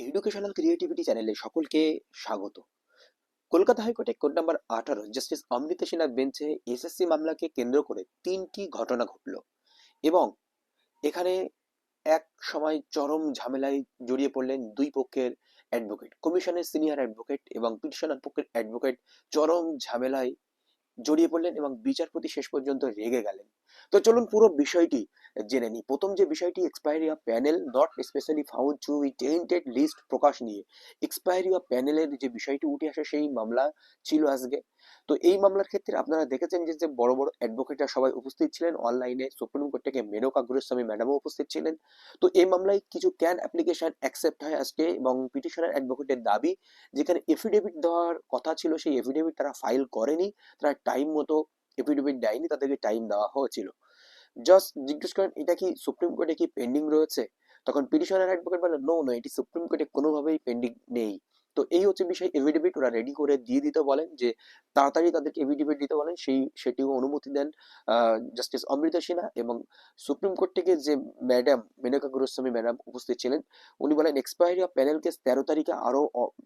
Educational creativity চ্যানেলে সকলকে স্বাগত। কলকাতা হাইকোর্টে কোর্ট নাম্বার 18 জাস্টিস অমৃতা সিনহার বেঞ্চে এসএসসি মামলাকে কেন্দ্র করে তিনটি ঘটনা ঘটল এবং এখানে এক সময় চরম ঝামেলায় জড়িয়ে পড়লেন দুই পক্ষের অ্যাডভোকেট, কমিশনের সিনিয়র অ্যাডভোকেট এবং পিটিশনার পক্ষের অ্যাডভোকেট চরম ঝামেলায় জড়িয়ে পড়লেন এবং বিচারপতি শেষ পর্যন্ত রেগে গেলেন। তো চলুন পুরো বিষয়টি জেনে নিই। প্রথম যে বিষয়টি, expiry of panel not specially found to be tainted list প্রকাশ নিয়ে এক্সপায়ারি অফ প্যানেলের যে বিষয়টি উঠে আসে সেই মামলা ছিল আজকে। তো এই মামলার ক্ষেত্রে আপনারা দেখেছেন যে যে বড় বড় অ্যাডভোকেটরা সবাই উপস্থিত ছিলেন, অনলাইনে সুপ্রিম কোর্ট থেকে মেনকা গুরুস্বামী ম্যাডামও উপস্থিত ছিলেন। তো এই মামলায় কিছু ক্যান অ্যাপ্লিকেশন অ্যাকসেপ্ট হয় আজকে এবং পিটিশনার অ্যাডভোকেটের দাবি, যেখানে এফিডেভিট দেওয়ার কথা ছিল সেই এফিডেভিট তারা ফাইল করেনি, তারা টাইম মতো এফিডেভিট দেয়নি, তাদেরকে টাইম দেওয়া হয়েছিল। জাস্ট জিজ্ঞেস করেন এটা কি সুপ্রিম কোর্টে কি পেন্ডিং রয়েছে, তখন পিটিশনার অ্যাডভোকেট বলে নো নো, এটি সুপ্রিম কোর্টে কোনোভাবেই পেন্ডিং নেই। তো এই হচ্ছে বিষয়, এফিডেভিট ওরা রেডি করে দিয়ে দিতে বলেন, যে তাড়াতাড়ি তাদেরকে এফিডেভিট দিতে বলেন, সেটিও অনুমতি দেন জাস্টিস অমৃতা সিনহা। এবং সুপ্রিম কোর্ট থেকে যে ম্যাডাম মেনকা গুরুস্বামী ম্যাডাম উপস্থিত ছিলেন, উনি বলেন এক্সপায়ারি অফ প্যানেল কেস 13 তারিখে আরো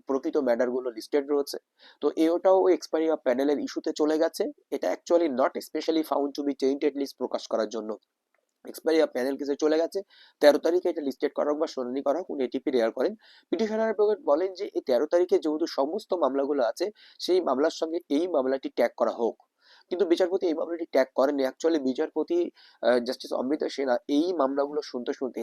প্রকৃত ম্যাটারগুলো লিস্টেড রয়েছে। তো ওটাও এক্সপায়ারি অফ প্যানেলের ইস্যুতে চলে গেছে। এটা actually not specially found to be tainted list প্রকাশ করার জন্য এক্সপায়ারি অফ প্যানেল কেসে চলে গেছে। 13 তারিখে এটা লিস্টেড করা হোক বা শুনানি করা হোক, উনি এটি প্রেয়ার করেন। পিটিশনার অ্যাডভোকেট বলেন যে এই 13 তারিখে যেহেতু সমস্ত মামলাগুলো আছে, সেই মামলার সঙ্গে এই মামলাটি ট্যাগ করা হোক। কিন্তু বিচারপতি এই মামলাটি ট্যাগ করেননি। অ্যাকচুয়ালি বিচারপতি জাস্টিস অমৃতা সিনহা এই মামলাগুলো শুনতে শুনতে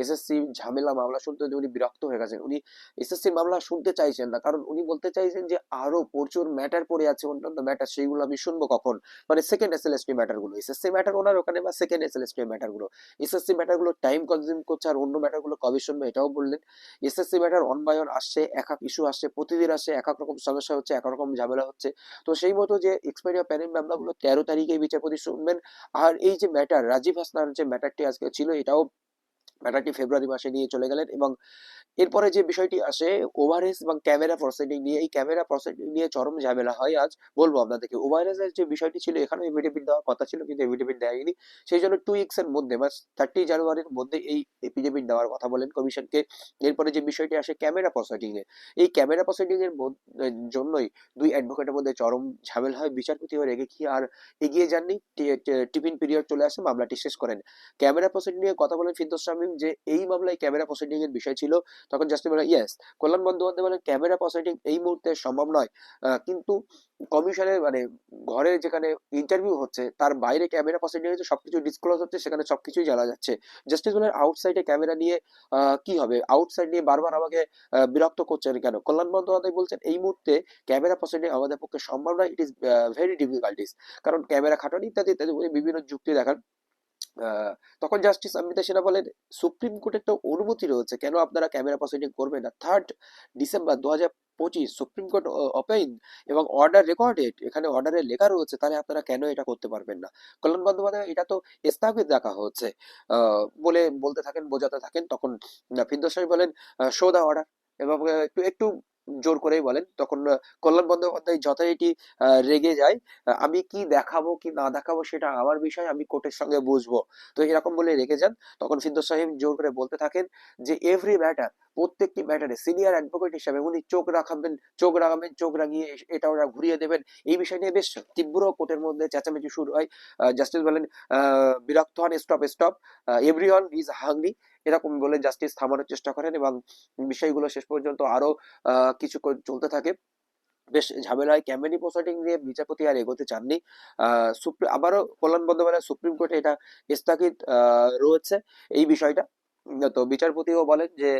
এসএসসি ঝামেলা মামলা শুনতে শুনতে উনি বিরক্ত হয়ে গেছেন। উনি এসএসসি মামলা শুনতে চাইছেন না, কারণ উনি বলতে চাইছেন যে আরো প্রচুর ম্যাটার পড়ে আছে, অন্যান্য ম্যাটার, সেইগুলো আমি শুনবো কখন? মানে সেকেন্ড এসএলএসটি ম্যাটার গুলো, এসএসসি ম্যাটার ওনার ওখানে বা সেকেন্ড এসএলএসটি ম্যাটার গুলো, এসএসসি ম্যাটার গুলো টাইম কনজিউম করছে, আর অন্য ম্যাটার গুলো কবে শুনবে এটাও বললেন। SSC matter one by one আসছে, এক এক ইস্যু আসছে, প্রতিদিন আসছে, এক এক রকম সমস্যা হচ্ছে, এক এক রকম ঝামেলা হচ্ছে। তো সেই মতো যে এক্সপায়ারি অফ প্যানেল মামলাগুলো 13 তারিখে বিচারপতি শুনবেন। আর এই যে ম্যাটার রাজীব হাসনার যে ম্যাটারটি আজকে ছিল, এটাও ম্যাটারটি ফেব্রুয়ারি মাসে নিয়ে চলে গেলেন। এবং এরপরে যে বিষয়টি আসে ওভারহেজ এবং ক্যামেরা প্রসিডিং নিয়ে, এই ক্যামেরা প্রসিডিং নিয়ে চরম ঝামেলা হয়। আজ বলবো আপনাদেরকে, ওভারহেজের যে বিষয়টি ছিল এখানে এফিডেভিট দেওয়ার কথা ছিল কিন্তু এফিডেভিট দেয়নি। সেই জন্য 2 উইকস এর মধ্যে বা 30 জানুয়ারির মধ্যে এই এফিডেভিট দেওয়ার কথা বলেন কমিশনকে। এরপরে যে বিষয়টি আসে ক্যামেরা প্রসিডিং এ, এই ক্যামেরা প্রসিডিং এর জন্যই দুই অ্যাডভোকেটের মধ্যে চরম ঝামেলা হয়। বিচারপতিও রেগে কি আর এগিয়ে যাননি, টিফিন পিরিয়ড চলে আসে, মামলাটি শেষ করেন। ক্যামেরা প্রসিডিং নিয়ে কথা বলেন ফিরদৌস শামীম, যে এই মামলায় ক্যামেরা প্রসিডিং এর বিষয় ছিল। তখন জাস্টিস বলে ইয়েস। কল্যাণ বন্দ্যোপাধ্যায় বলেন ক্যামেরা প্রসিডিং এই মুহূর্তে সম্ভব নয়, কিন্তু কমিশনের মানে ঘরে যেখানে ইন্টারভিউ হচ্ছে তার বাইরে ক্যামেরা প্রসিডিং হচ্ছে, সবকিছু ডিসক্লোজ হচ্ছে, সেখানে সবকিছুই জানা যাচ্ছে। জাস্টিস বলেন আউটসাইডে ক্যামেরা নিয়ে কি হবে, আউটসাইড নিয়ে বারবার আমাকে বিরক্ত করছেন কেন? কল্যাণ বন্দ্যোপাধ্যায় বলছেন এই মুহূর্তে ক্যামেরা প্রসিডিং আমাদের পক্ষে সম্ভব নয়, ইট ইজ ভেরি ডিফিকাল্টিস, কারণ ক্যামেরা খাটানি ইত্যাদি ইত্যাদি উনি বিভিন্ন যুক্তি দেখান। তখন জাস্টিস অমৃতা সিনহা বলেন সুপ্রিম কোর্টের তো অনুমতি রয়েছে, কেন আপনারা ক্যামেরা প্রসিডিং করবেন না? 3 ডিসেম্বর 2025 সুপ্রিম কোর্ট ওপেন এবং অর্ডার রেকর্ডেড, এখানে অর্ডারে লেখা রয়েছে, তাহলে আপনারা কেন এটা করতে পারবেন না? কল্যাণ বন্দ্যোপাধ্যায় এটা তো স্থগিত রাখা হচ্ছে বলে বলতে থাকেন, বোঝাতে থাকেন। তখন ফিরদৌস সাহেব বলেন শো দা অর্ডার, এবং একটু একটু জোর করেই বলেন। তখন কল্যাণ বন্দ্যোপাধ্যায় যথারীতি রেগে যায়, আমি কি দেখাবো কি না দেখাবো সেটা আমার বিষয়, আমি কোর্টের সঙ্গে বুঝবো। তো এরকম বলে রেখে যান। তখন ফিরদৌস সাহেব জোর করে বলতে থাকেন যে এভরি ম্যাটার, প্রত্যেকটি ম্যাটারে সিনিয়র অ্যাডভোকেট হিসাবে উনি চোখ রাখাবেন, চোখ রাঙিয়ে এটা ওরা ঘুরিয়ে দেবেন। এই বিষয় নিয়ে বেশ তীব্র কোর্টের মধ্যে চেঁচামেচি শুরু হয়। জাস্টিস বলেন বিরক্ত হন, stop stop, everyone is hungry, এরকম বলে জাস্টিস থামানোর চেষ্টা করেন এবং বিষয়গুলো শেষ পর্যন্ত আরো কিছুক্ষণ চলতে থাকে। বেশ ঝামেলা হয়। ক্যামেরি প্রসিডিং নিয়ে বিচারপতি আর এগোতে চাননি। আবারও কল্যাণ বন্দ্যোপাধ্যায় সুপ্রিম কোর্টে এটা স্থগিত রয়েছে এই বিষয়টা। তো বিচারপতিও বলেন যে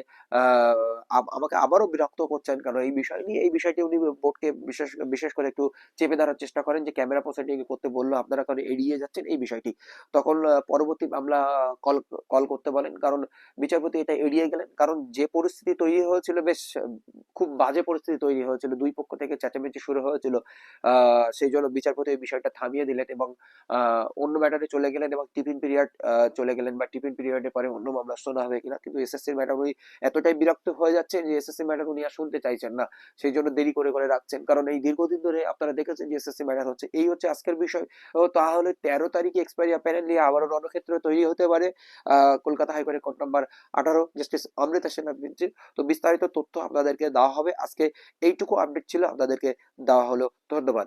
আমাকে আবারও বিরক্ত করছেন কারণ এই বিষয় নিয়ে, এই বিষয়টি উনি বোর্ডকে বিশেষ বিশেষ করে একটু চেপে ধরার চেষ্টা করেন, যে ক্যামেরা প্রসিডিং করতে বললো আপনারা কারণ এড়িয়ে যাচ্ছেন এই বিষয়টি। তখন পরবর্তী মামলা কল কল করতে বলেন, কারণ বিচারপতি এটা এড়িয়ে গেলেন, কারণ যে পরিস্থিতি তৈরি হয়েছিল বেশ খুব বাজে পরিস্থিতি তৈরি হয়েছিল, দুই পক্ষ থেকে চেঁচামেচি শুরু হয়েছিল। সেই জন্য বিচারপতি এই বিষয়টা থামিয়ে দিলেন এবং অন্য ম্যাটারে চলে গেলেন এবং টিফিন পিরিয়ড চলে গেলেন, বা টিফিন পিরিয়ডে পরে অন্য মামলা শোনা হবে কিনা। কিন্তু এসএসসির ম্যাডাম উনি এতটাই বিরক্ত হয়ে যাচ্ছেন যে এসএসসি ম্যাটার উনি আর শুনতে চাইছেন না, সেই জন্য দেরি করে করে রাখছেন। কারণ এই দীর্ঘদিন ধরে আপনারা দেখেছেন যে এসএসসি ম্যাটার হচ্ছে। এই হচ্ছে আজকের বিষয়। ও তাহলে 13 তারিখে এক্সপায়ারি অ্যাপারেন্টলি আবারও রণক্ষেত্র তৈরি হতে পারে কলকাতা হাইকোর্টের কোর্ট নাম্বার 18 জাস্টিস অমৃতা সেনের বেঞ্চে। তো বিস্তারিত তথ্য আপনাদেরকে দেওয়া হবে। আজকে এইটুকু আপডেট ছিল আপনাদেরকে দেওয়া হলো। ধন্যবাদ।